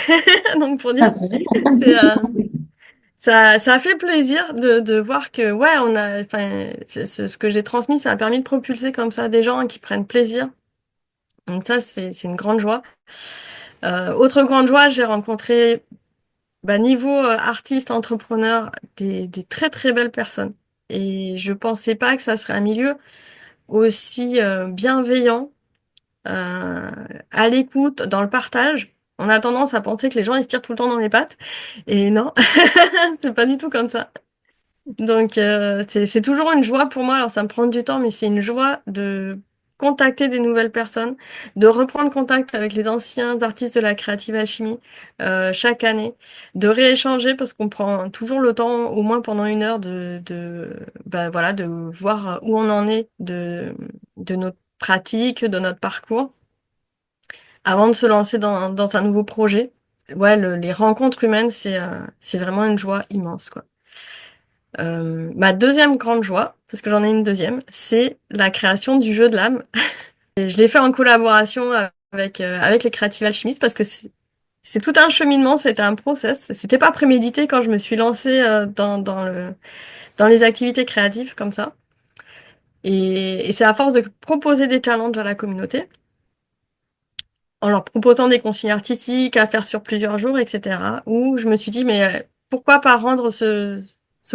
Donc, pour dire, Ah, c'est c'est génial. ça a fait plaisir de voir que, ouais, enfin, ce que j'ai transmis, ça a permis de propulser comme ça des gens qui prennent plaisir. Donc ça, c'est une grande joie. Autre grande joie, j'ai rencontré, bah, niveau artiste, entrepreneur, des très très belles personnes. Et je pensais pas que ça serait un milieu aussi bienveillant, euh, à l'écoute, dans le partage. On a tendance à penser que les gens ils se tirent tout le temps dans les pattes. Et non, c'est pas du tout comme ça. Donc, c'est toujours une joie pour moi. Alors, ça me prend du temps, mais c'est une joie de contacter des nouvelles personnes, de reprendre contact avec les anciens artistes de la Creative Alchemy chaque année, de rééchanger parce qu'on prend toujours le temps, au moins pendant 1 heure, bah, voilà, de voir où on en est de notre pratique, de notre parcours, avant de se lancer dans un nouveau projet. Ouais, les rencontres humaines, c'est vraiment une joie immense, quoi. Ma deuxième grande joie, parce que j'en ai une deuxième, c'est la création du jeu de l'âme. Et je l'ai fait en collaboration avec les Creative Alchimistes parce que c'est tout un cheminement, c'était un process. C'était pas prémédité quand je me suis lancée dans les activités créatives comme ça. Et c'est à force de proposer des challenges à la communauté, en leur proposant des consignes artistiques à faire sur plusieurs jours, etc., où je me suis dit, mais pourquoi pas rendre ce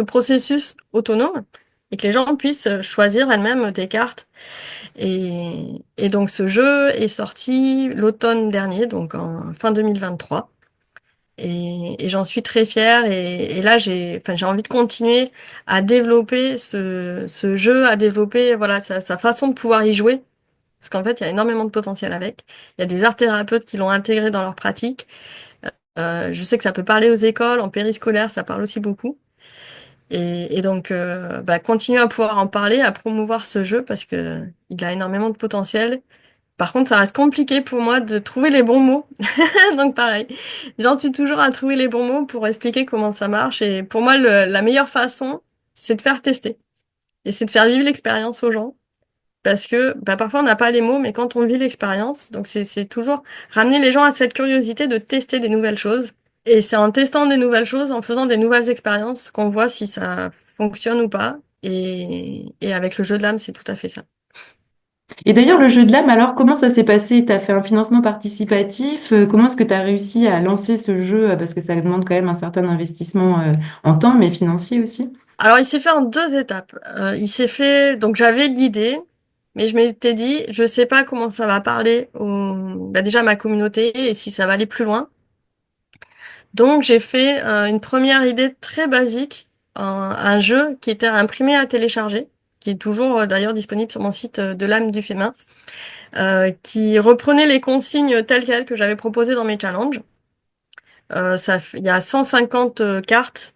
processus autonome et que les gens puissent choisir elles-mêmes des cartes. Et donc ce jeu est sorti l'automne dernier, donc en fin 2023. Et j'en suis très fière. Et là, j'ai envie de continuer à développer ce jeu, à développer voilà, sa façon de pouvoir y jouer. Parce qu'en fait, il y a énormément de potentiel avec. Il y a des art thérapeutes qui l'ont intégré dans leur pratique. Je sais que ça peut parler aux écoles, en périscolaire, ça parle aussi beaucoup. Et donc, continuer à pouvoir en parler, à promouvoir ce jeu parce que il a énormément de potentiel. Par contre, ça reste compliqué pour moi de trouver les bons mots. Donc pareil, j'en suis toujours à trouver les bons mots pour expliquer comment ça marche. Et pour moi, la meilleure façon, c'est de faire tester. Et c'est de faire vivre l'expérience aux gens. Parce que parfois, on n'a pas les mots, mais quand on vit l'expérience, donc c'est toujours ramener les gens à cette curiosité de tester des nouvelles choses. Et c'est en testant des nouvelles choses, en faisant des nouvelles expériences, qu'on voit si ça fonctionne ou pas. Et avec le jeu de l'âme, c'est tout à fait ça. Et d'ailleurs, le jeu de l'âme, alors comment ça s'est passé? Tu as fait un financement participatif? Comment est-ce que tu as réussi à lancer ce jeu? Parce que ça demande quand même un certain investissement en temps, mais financier aussi. Alors, il s'est fait en deux étapes. Il s'est fait, donc j'avais l'idée, mais je m'étais dit, je sais pas comment ça va parler déjà à ma communauté et si ça va aller plus loin. Donc, j'ai fait une première idée très basique, un jeu qui était imprimé à télécharger, qui est toujours d'ailleurs disponible sur mon site de l'âme du féminin, qui reprenait les consignes telles quelles que j'avais proposées dans mes challenges. Il y a 150 cartes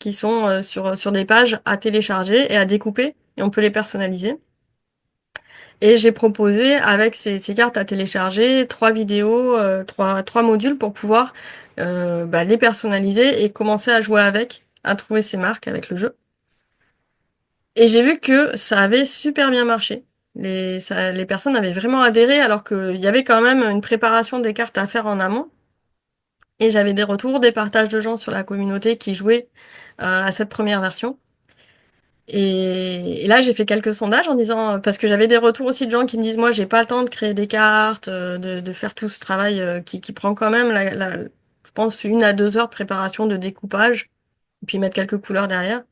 qui sont sur des pages à télécharger et à découper, et on peut les personnaliser. Et j'ai proposé avec ces cartes à télécharger trois vidéos, trois modules pour pouvoir les personnaliser et commencer à jouer avec, à trouver ses marques avec le jeu. Et j'ai vu que ça avait super bien marché. Les personnes avaient vraiment adhéré alors qu'il y avait quand même une préparation des cartes à faire en amont. Et j'avais des retours, des partages de gens sur la communauté qui jouaient à cette première version. Et là, j'ai fait quelques sondages en disant, parce que j'avais des retours aussi de gens qui me disent, moi, j'ai pas le temps de créer des cartes, de faire tout ce travail qui prend quand même, je pense, 1 à 2 heures de préparation, de découpage, et puis mettre quelques couleurs derrière.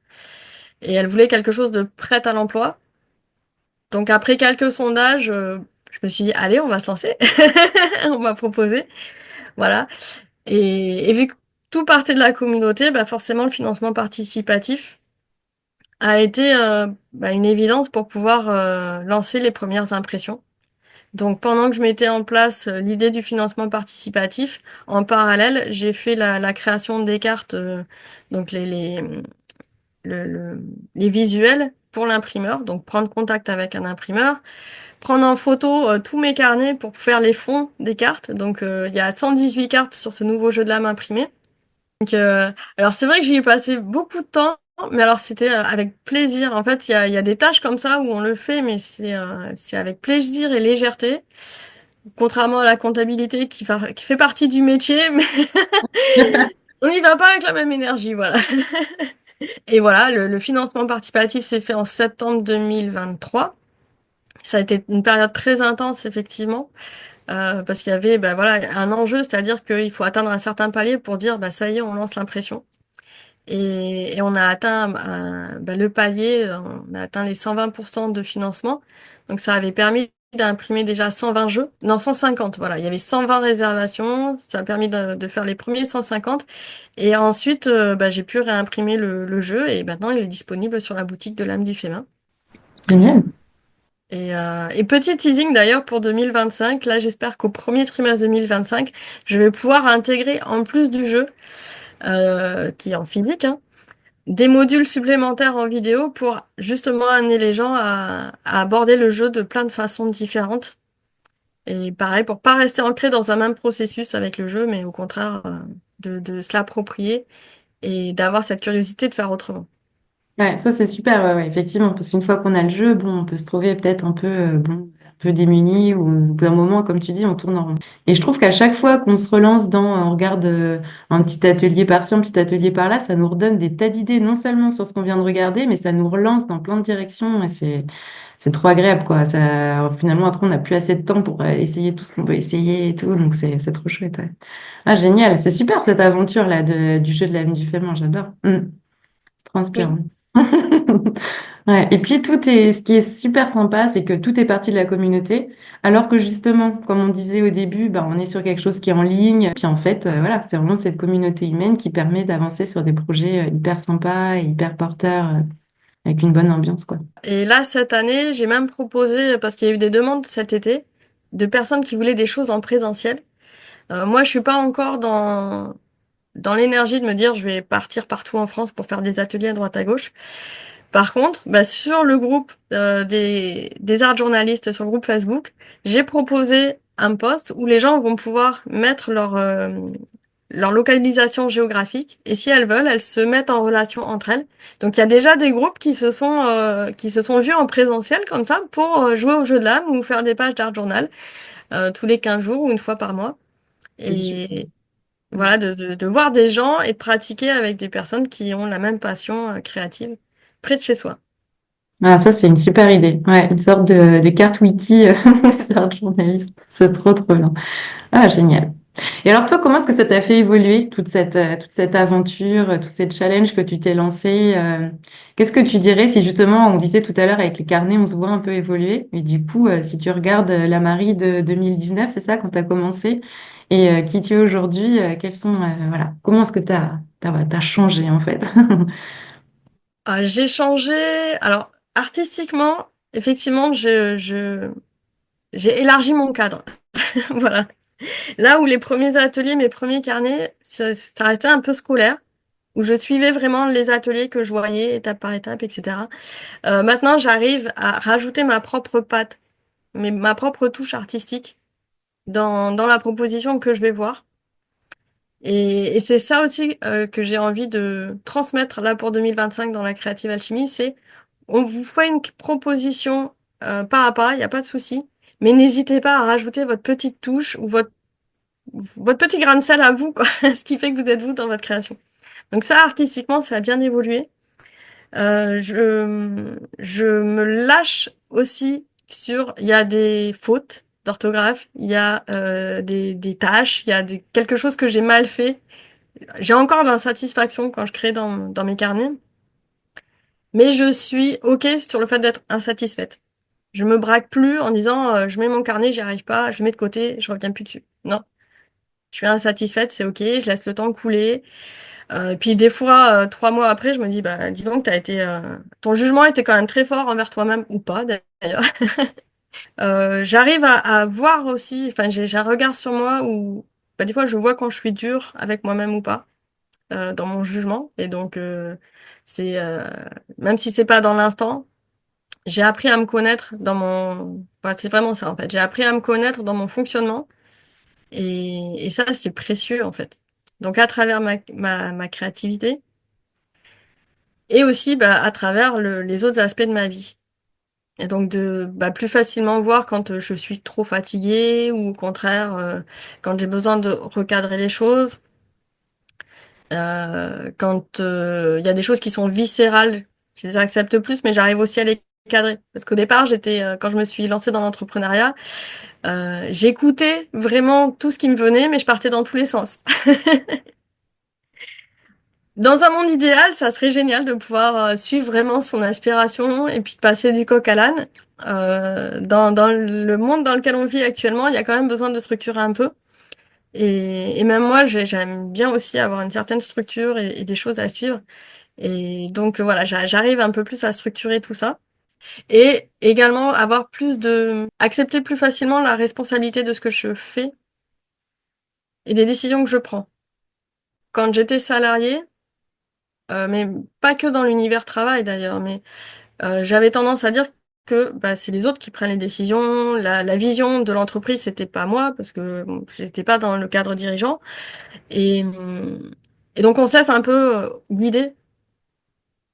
Et elle voulait quelque chose de prêt à l'emploi. Donc après quelques sondages, je me suis dit, allez, on va se lancer. On va proposer. Voilà. Et vu que tout partait de la communauté, forcément, le financement participatif a été une évidence pour pouvoir lancer les premières impressions. Donc pendant que je mettais en place l'idée du financement participatif, en parallèle, j'ai fait la création des cartes, donc les visuels pour l'imprimeur, donc prendre contact avec un imprimeur, prendre en photo tous mes carnets pour faire les fonds des cartes. Donc il y a 118 cartes sur ce nouveau jeu de l'âme imprimé. Donc, alors c'est vrai que j'y ai passé beaucoup de temps, mais alors c'était avec plaisir. En fait, il y a des tâches comme ça où on le fait, mais c'est avec plaisir et légèreté, contrairement à la comptabilité qui fait partie du métier, mais on n'y va pas avec la même énergie, voilà. Et voilà, le financement participatif s'est fait en septembre 2023. Ça a été une période très intense, effectivement, parce qu'il y avait voilà, un enjeu, c'est-à-dire qu'il faut atteindre un certain palier pour dire ça y est, on lance l'impression. Et on a atteint le palier, on a atteint les 120% de financement. Donc ça avait permis d'imprimer déjà 120 jeux, non 150, voilà. Il y avait 120 réservations, ça a permis de faire les premiers 150. Et ensuite, j'ai pu réimprimer le jeu et maintenant il est disponible sur la boutique de l'âme du Fémin. Génial. Et petit teasing d'ailleurs pour 2025, là j'espère qu'au premier trimestre 2025, je vais pouvoir intégrer en plus du jeu, qui est en physique, hein, des modules supplémentaires en vidéo pour justement amener les gens à aborder le jeu de plein de façons différentes. Et pareil, pour pas rester ancré dans un même processus avec le jeu, mais au contraire, de se l'approprier et d'avoir cette curiosité de faire autrement. Ouais, ça c'est super, ouais, ouais, effectivement, parce qu'une fois qu'on a le jeu, bon, on peut se trouver peut-être un peu bon. peu démunis ou au bout d'un moment, comme tu dis, on tourne en rond. Et je trouve qu'à chaque fois qu'on se relance on regarde un petit atelier par-ci, un petit atelier par-là, ça nous redonne des tas d'idées, non seulement sur ce qu'on vient de regarder, mais ça nous relance dans plein de directions et c'est trop agréable, quoi. Ça, finalement, après, on n'a plus assez de temps pour essayer tout ce qu'on peut essayer et tout, donc c'est trop chouette, ouais. Ah, génial, c'est super cette aventure-là du jeu de la du Fémin, j'adore. C'est trop inspirant. Oui. Ouais. Et puis ce qui est super sympa, c'est que tout est parti de la communauté, alors que justement, comme on disait au début, bah, on est sur quelque chose qui est en ligne. Puis en fait, voilà, c'est vraiment cette communauté humaine qui permet d'avancer sur des projets hyper sympas et hyper porteurs, avec une bonne ambiance, quoi. Et là, cette année, j'ai même proposé, parce qu'il y a eu des demandes cet été, de personnes qui voulaient des choses en présentiel. Moi, je suis pas encore dans l'énergie de me dire je vais partir partout en France pour faire des ateliers à droite à gauche. Par contre, bah, sur le groupe des arts journalistes, sur le groupe Facebook, j'ai proposé un post où les gens vont pouvoir mettre leur localisation géographique et si elles veulent, elles se mettent en relation entre elles. Donc il y a déjà des groupes qui se sont vus en présentiel comme ça pour jouer au jeu de l'âme ou faire des pages d'art journal tous les 15 jours ou une fois par mois. C'est super. Et voilà, de voir des gens et de pratiquer avec des personnes qui ont la même passion créative près de chez soi. Ah, ça, c'est une super idée. Ouais, une sorte de carte wiki des arts journalistes. C'est trop, trop bien. Ah, génial. Et alors, toi, comment est-ce que ça t'a fait évoluer toute cette aventure, tous ces challenges que tu t'es lancé? Qu'est-ce que tu dirais si justement, on disait tout à l'heure avec les carnets, on se voit un peu évoluer. Et du coup, si tu regardes la Marie de 2019, c'est ça, quand tu as commencé, et qui tu es aujourd'hui, voilà, comment est-ce que t'as changé en fait? J'ai changé. Alors, artistiquement, effectivement, j'ai élargi mon cadre. Voilà. Là où les premiers ateliers, mes premiers carnets, ça restait un peu scolaire, où je suivais vraiment les ateliers que je voyais étape par étape, etc. Maintenant, j'arrive à rajouter ma propre patte, ma propre touche artistique dans la proposition que je vais voir. Et c'est ça aussi que j'ai envie de transmettre là pour 2025 dans la Creative Alchemy, c'est on vous fait une proposition pas à pas, il n'y a pas de souci, mais n'hésitez pas à rajouter votre petite touche ou votre petit grain de sel à vous, quoi, ce qui fait que vous êtes vous dans votre création. Donc ça, artistiquement, ça a bien évolué. Je me lâche aussi il y a des fautes d'orthographe, il y a des tâches, il y a quelque chose que j'ai mal fait. J'ai encore de l'insatisfaction quand je crée dans mes carnets, mais je suis OK sur le fait d'être insatisfaite. Je me braque plus en disant je mets mon carnet, j'y arrive pas, je le mets de côté, je reviens plus dessus. Non, je suis insatisfaite, c'est OK, je laisse le temps couler. Et puis des fois, 3 mois après, je me dis bah dis donc, ton jugement était quand même très fort envers toi-même ou pas d'ailleurs. J'arrive à voir aussi, enfin j'ai un regard sur moi où bah, des fois je vois quand je suis dure avec moi-même ou pas. Dans mon jugement. Et donc, c'est même si c'est pas dans l'instant, j'ai appris à me connaître enfin, c'est vraiment ça en fait. J'ai appris à me connaître dans mon fonctionnement et ça, c'est précieux en fait. Donc, à travers ma créativité et aussi bah, à travers les autres aspects de ma vie. Et donc, de bah, plus facilement voir quand je suis trop fatiguée ou au contraire, quand j'ai besoin de recadrer les choses. Quand il y a des choses qui sont viscérales, je les accepte plus, mais j'arrive aussi à les cadrer. Parce qu'au départ, quand je me suis lancée dans l'entrepreneuriat, j'écoutais vraiment tout ce qui me venait, mais je partais dans tous les sens. Dans un monde idéal, ça serait génial de pouvoir suivre vraiment son inspiration et puis de passer du coq à l'âne. Dans le monde dans lequel on vit actuellement, il y a quand même besoin de structurer un peu. Et même moi, j'aime bien aussi avoir une certaine structure et des choses à suivre. Et donc voilà, j'arrive un peu plus à structurer tout ça et également accepter plus facilement la responsabilité de ce que je fais et des décisions que je prends. Quand j'étais salariée, mais pas que dans l'univers travail d'ailleurs, mais j'avais tendance à dire que bah, c'est les autres qui prennent les décisions, la vision de l'entreprise, c'était pas moi parce que bon, j'étais pas dans le cadre dirigeant et donc on se laisse un peu guider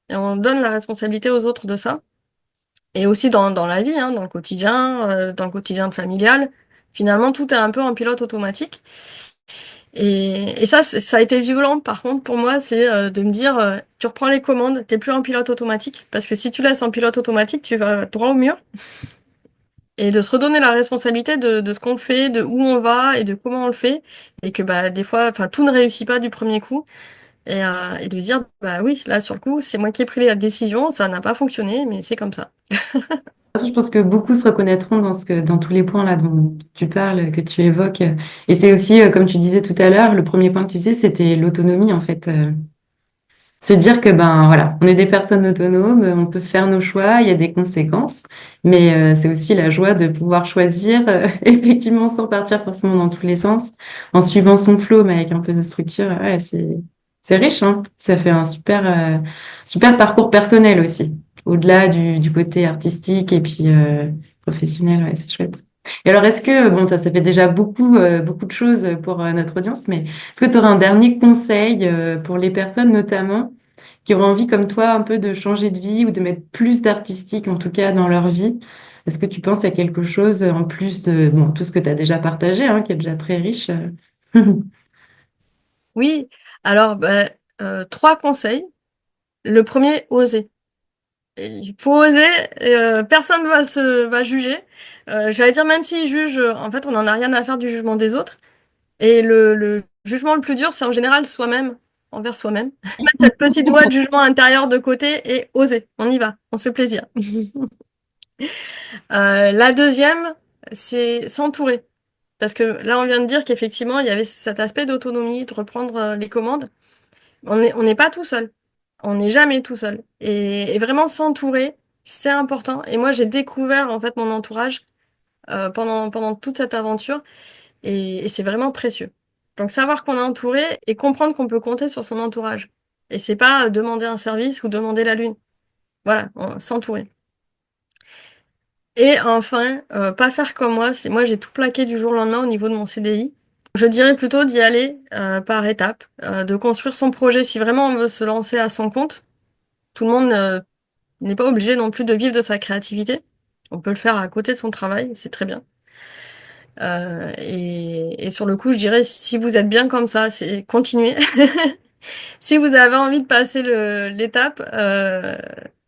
et on donne la responsabilité aux autres de ça. Et aussi dans la vie, hein, dans le quotidien familial. Finalement, tout est un peu en pilote automatique. Et ça, ça a été violent, par contre, pour moi, c'est de me dire, tu reprends les commandes, t'es plus en pilote automatique. Parce que si tu laisses en pilote automatique, tu vas droit au mur. Et de se redonner la responsabilité de ce qu'on fait, de où on va et de comment on le fait. Et que bah, des fois, enfin, tout ne réussit pas du premier coup. Et de dire, bah oui, là, sur le coup, c'est moi qui ai pris la décision, ça n'a pas fonctionné, mais c'est comme ça. Je pense que beaucoup se reconnaîtront dans tous les points là dont tu parles, que tu évoques. Et c'est aussi, comme tu disais tout à l'heure, le premier point que tu disais, c'était l'autonomie en fait. Se dire que ben voilà, on est des personnes autonomes, on peut faire nos choix, il y a des conséquences, mais c'est aussi la joie de pouvoir choisir effectivement sans partir forcément dans tous les sens, en suivant son flow, mais avec un peu de structure. Ouais, c'est riche, hein. Ça fait un super parcours personnel aussi, au-delà du côté artistique et puis professionnel. Ouais, c'est chouette. Et alors, est-ce que, bon, ça fait déjà beaucoup de choses pour notre audience, mais est-ce que tu aurais un dernier conseil pour les personnes notamment qui ont envie, comme toi, un peu de changer de vie ou de mettre plus d'artistique, en tout cas, dans leur vie? Est-ce que tu penses à quelque chose en plus de bon, tout ce que tu as déjà partagé, hein, qui est déjà très riche? Oui, alors, bah, 3 conseils. Le premier, oser. Il faut oser, personne va juger. J'allais dire, même s'ils jugent, en fait, on n'en a rien à faire du jugement des autres. Et le jugement le plus dur, c'est en général soi-même, envers soi-même. Mettre cette petite voix de jugement intérieur de côté et oser. On y va, on se fait plaisir. La deuxième, c'est s'entourer. Parce que là, on vient de dire qu'effectivement, il y avait cet aspect d'autonomie, de reprendre les commandes. On n'est pas tout seul. On n'est jamais tout seul. Et vraiment s'entourer, c'est important. Et moi, j'ai découvert en fait mon entourage pendant toute cette aventure. Et c'est vraiment précieux. Donc savoir qu'on est entouré et comprendre qu'on peut compter sur son entourage. Et c'est pas demander un service ou demander la lune. Voilà, s'entourer. Et enfin, pas faire comme moi. Moi, j'ai tout plaqué du jour au lendemain au niveau de mon CDI. Je dirais plutôt d'y aller par étapes, de construire son projet si vraiment on veut se lancer à son compte. Tout le monde n'est pas obligé non plus de vivre de sa créativité. On peut le faire à côté de son travail, c'est très bien. Et sur le coup, je dirais, si vous êtes bien comme ça, c'est continuer. Si vous avez envie de passer l'étape,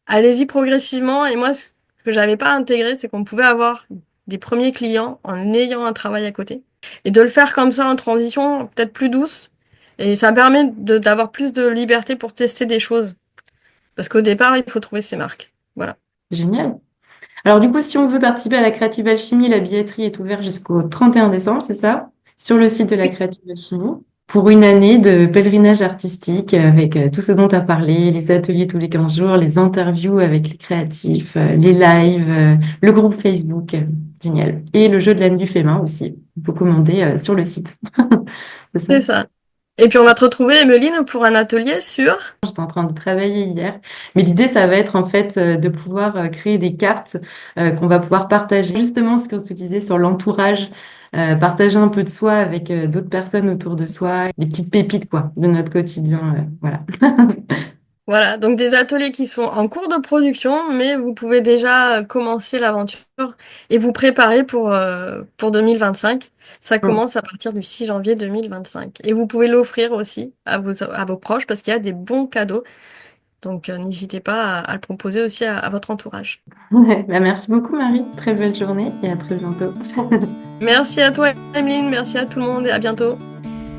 allez-y progressivement. Et moi, ce que j'avais pas intégré, c'est qu'on pouvait avoir des premiers clients en ayant un travail à côté. Et de le faire comme ça en transition, peut-être plus douce. Et ça permet d'avoir plus de liberté pour tester des choses. Parce qu'au départ, il faut trouver ses marques. Voilà. Génial. Alors, du coup, si on veut participer à la Creative Alchimie, la billetterie est ouverte jusqu'au 31 décembre, c'est ça? Sur le site de la Creative Alchimie, pour une année de pèlerinage artistique avec tout ce dont tu as parlé, les ateliers tous les 15 jours, les interviews avec les créatifs, les lives, le groupe Facebook. Génial. Et le jeu de l'âme du fait main aussi. Il faut commander sur le site. C'est ça? C'est ça. Et puis on va te retrouver, Emeline, pour un atelier sur... J'étais en train de travailler hier, mais l'idée, ça va être en fait de pouvoir créer des cartes qu'on va pouvoir partager. Justement, ce que tu disais sur l'entourage, partager un peu de soi avec d'autres personnes autour de soi, des petites pépites quoi, de notre quotidien. Voilà. Voilà, donc des ateliers qui sont en cours de production, mais vous pouvez déjà commencer l'aventure et vous préparer pour 2025. Ça Mm. commence à partir du 6 janvier 2025. Et vous pouvez l'offrir aussi à vos proches parce qu'il y a des bons cadeaux. Donc n'hésitez pas à le proposer aussi à votre entourage. Bah, merci beaucoup Marie, très belle journée et à très bientôt. Merci à toi, Emeline, merci à tout le monde et à bientôt.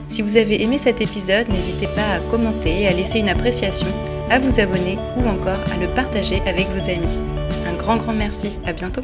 Si vous avez aimé cet épisode, n'hésitez pas à commenter, à laisser une appréciation, à vous abonner ou encore à le partager avec vos amis. Un grand merci, à bientôt.